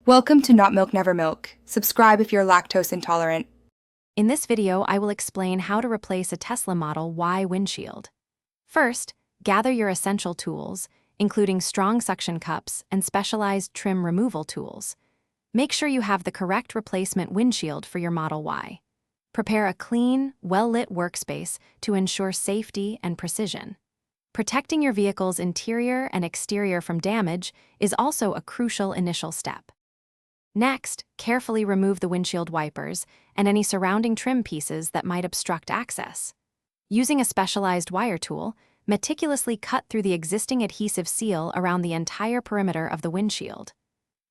Welcome to Not Milk Never Milk. Subscribe if you're lactose intolerant. In this video, I will explain how to replace a Tesla Model Y windshield. First, gather your essential tools, including strong suction cups and specialized trim removal tools. Make sure you have the correct replacement windshield for your Model Y. Prepare a clean, well-lit workspace to ensure safety and precision. Protecting your vehicle's interior and exterior from damage is also a crucial initial step. Next, carefully remove the windshield wipers and any surrounding trim pieces that might obstruct access. Using a specialized wire tool, meticulously cut through the existing adhesive seal around the entire perimeter of the windshield.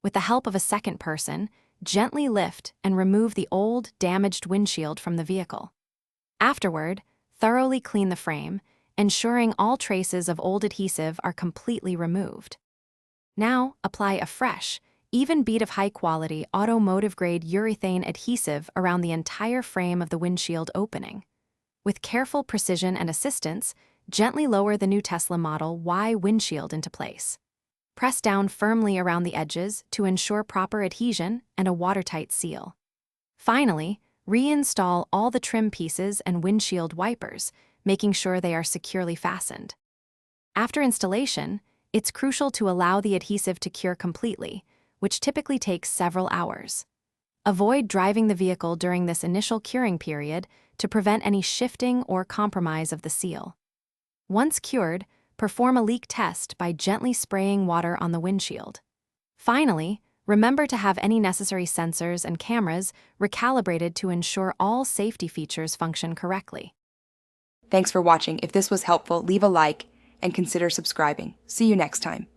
With the help of a second person, gently lift and remove the old, damaged windshield from the vehicle. Afterward, thoroughly clean the frame, ensuring all traces of old adhesive are completely removed. Now, apply a fresh, even bead of high-quality automotive-grade urethane adhesive around the entire frame of the windshield opening. With careful precision and assistance, gently lower the new Tesla Model Y windshield into place. Press down firmly around the edges to ensure proper adhesion and a watertight seal. Finally, reinstall all the trim pieces and windshield wipers, making sure they are securely fastened. After installation, it's crucial to allow the adhesive to cure completely, which typically takes several hours. Avoid driving the vehicle during this initial curing period to prevent any shifting or compromise of the seal. Once cured, perform a leak test by gently spraying water on the windshield. Finally, remember to have any necessary sensors and cameras recalibrated to ensure all safety features function correctly. Thanks for watching. If this was helpful, leave a like and consider subscribing. See you next time.